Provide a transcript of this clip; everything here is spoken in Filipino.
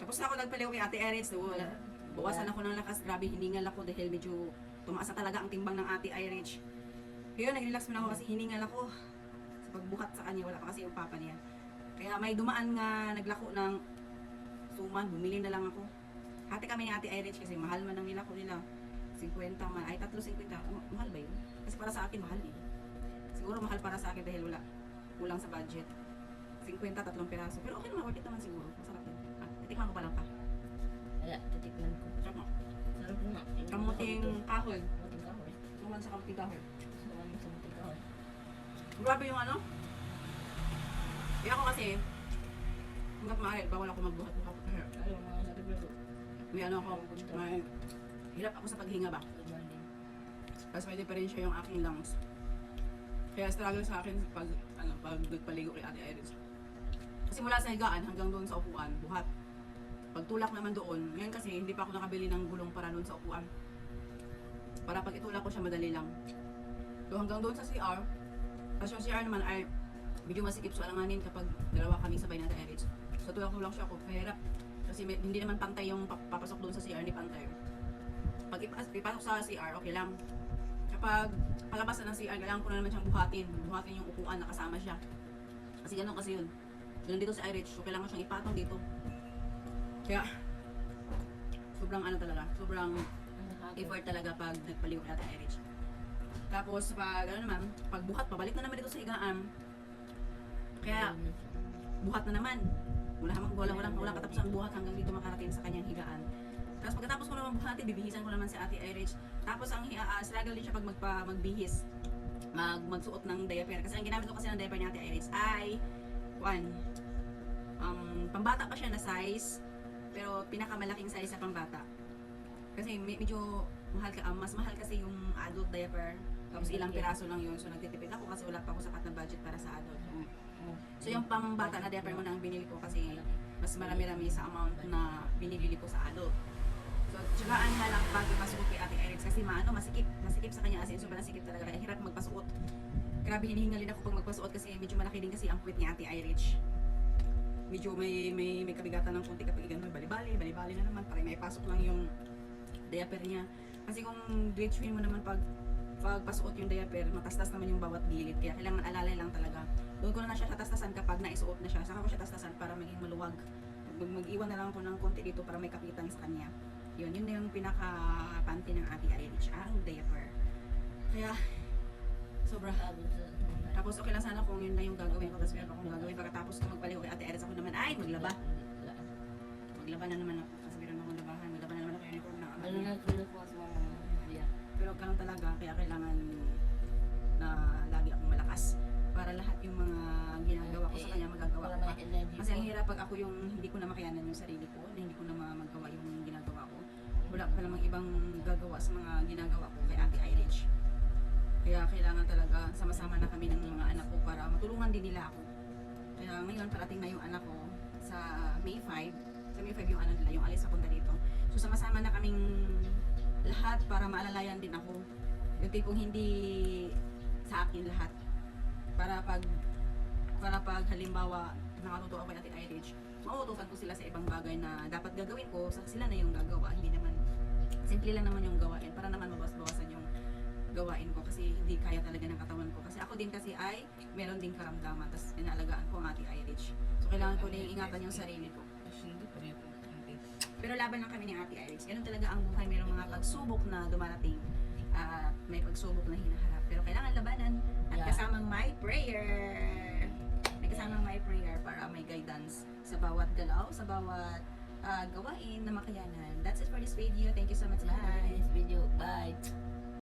Tapos na ako nagpaliw kay Ate Iris. Bawasan ako ng lakas. Grabe, hiningal ako dahil medyo tumaas na talaga ang timbang ng Ate Iris. Kaya nag-relax muna ako kasi hiningal ako. Sa pagbuhat sa kanya, wala pa kasi yung papa niya. Kaya may dumaan nga naglako ng suman. Bumili na lang ako. Hati kami ni Ate Iris kasi mahal man ang nilako nila. 50 man. Ay, 3.50. Mahal ba yun? Kasi para sa akin, mahal eh. Siguro mahal para sa akin dahil wala. Kulang sa budget. 50, 3 piraso. Pero okay naman, worth it naman siguro. Masarap yun. Titikman ko pa lang pa. Kaya, titikman ko. Sarap mo. Sarap nga. Kamuting kahoy. Kamuting kahoy. Tuman sa kamuting kahoy. Sarap sa kamuting kahoy. Grabe yung ano. Kaya ako kasi, hanggat maaari, bawal ako magbuhat-buhat. Ayaw mga sa review. May ano ako, may hirap ako sa paghinga ba. Good morning. Tapos may diferensya yung aking lungs. Kaya struggle sa akin pag nagpaligo kay Ate Iris. Kasi mula sa higaan hanggang doon sa upuan, buhat. Pagtulak naman doon, ngayon kasi hindi pa ako nakabili ng gulong para doon sa upuan. Para pag itulak ko siya, madali lang. So hanggang doon sa CR, tapos yung CR naman ay medyo masikip, so alanganin kapag dalawa kami sabay na Ate Iris. So tulak-tulak siya ako, mahirap. Kasi hindi naman pantay yung papasok doon sa CR, ni pantay. Pag ipasok sa CR, okay lang. Kapag palabas na ng CR, kailangan ko na naman siyang buhatin yung upuan na kasama siya. Kasi ganun kasi yun. Ganun dito sa iRich, so kailangan siyang ipatong dito. Kaya, sobrang ano talaga, sobrang effort talaga pag nagpaliw ka natin iRich. Tapos pag ano naman, pag buhat, pabalik na naman dito sa higaan. Kaya, buhat na naman. Walang katapos ang buhat hanggang dito makarating sa kanyang higaan. Tapos pagkatapos ko naman buhati, bibihisan ko naman si Ate Iris. Tapos ang struggle din siya pag magbihis. Magsuot ng diaper. Kasi ang ginamit ko kasi ng diaper ni Ate Iris ay pambata pa siya na size, pero pinakamalaking size sa pambata. Kasi medyo mas mahal kasi yung adult diaper. Tapos ilang piraso lang yun. So nagtitipid ako kasi wala pa ako sapat na budget para sa adult. So yung pambata na diaper mo na ang binili ko kasi mas marami-rami sa amount na binibili ko sa adult. So, tsagaan nga lang bago pasuot kay Ate Iris kasi masikip sa kanya as in sobrang sikip talaga, kaya hirap magpasuot. Grabe, hinihingalin ako pag magpasuot kasi medyo malaki din kasi ang puwit ni Ate Iris. Medyo may kabigatan ng konti kapag ganun, bali-bali na naman para may pasok lang yung diaper niya. Kasi kung ditchin mo naman pag pasuot yung diaper, matastas naman yung bawat gilid, kaya kailangan alalay lang talaga. Doon ko na siya tatastasan kapag naisuot na siya, saka ko siya tastasan para maging maluwag. Mag-iwan na lang ako ng konti dito para may kapitan sa kanya. Yun na yung pinaka-panty ng Ate Iris, ang diaper. Kaya, sobra. Tapos okay lang sana kung yun na yung gagawin ko. Tapos meron akong gagawin pagkatapos ko magpaliw kay Ate Iris, ako naman ay maglaba. Maglaba na naman ako kasi meron akong labahan. Maglaba na naman ako yung uniform ng ama Ano niya. na tulad po sa mga biya? Pero ganun talaga, kaya kailangan na lagi akong malakas para lahat yung mga ginagawa ko sa kanya magagawa ko pa. Kasi ang hirap pag ako yung hindi ko na makayanan yung sarili ko, na hindi ko na magawa yung ginagawa ko. Wala pa namang ibang gagawa sa mga ginagawa ko kay Ate Iris. Kaya kailangan talaga sama-sama na kami ng mga anak ko para matulungan din nila ako. Kaya ngayon parating na yung anak ko sa May 5. Sa May 5 yung ano nila, yung alis papunta dito. So sama-sama na kaming lahat para maalalayan din ako. Yung tipong hindi sa akin lahat. Para pag halimbawa nakatuto ako kay Ate Iris, mauutusan ko sila sa ibang bagay na dapat gagawin ko, sila na yung gagawa. Hindi naman, simple lang naman yung gawain para naman mabawas-bawasan yung gawain ko kasi hindi kaya talaga ng katawan ko. Kasi ako din kasi ay meron din karamdaman, tapos inaalagaan ko ang Ate Iris. So kailangan ko din ingatan yung sarili ko. Pero laban lang kami ni Ate Iris. Ganun talaga ang buhay. Mayroong mga pagsubok na dumarating at may pagsubok na hinaharap. Pero kailangan labanan at kasamang my prayer. May kasamang my prayer para may guidance sa bawat galaw, sa bawat gawain na makayanan. That's it for this video. Thank you so much. Bye! This video. Bye!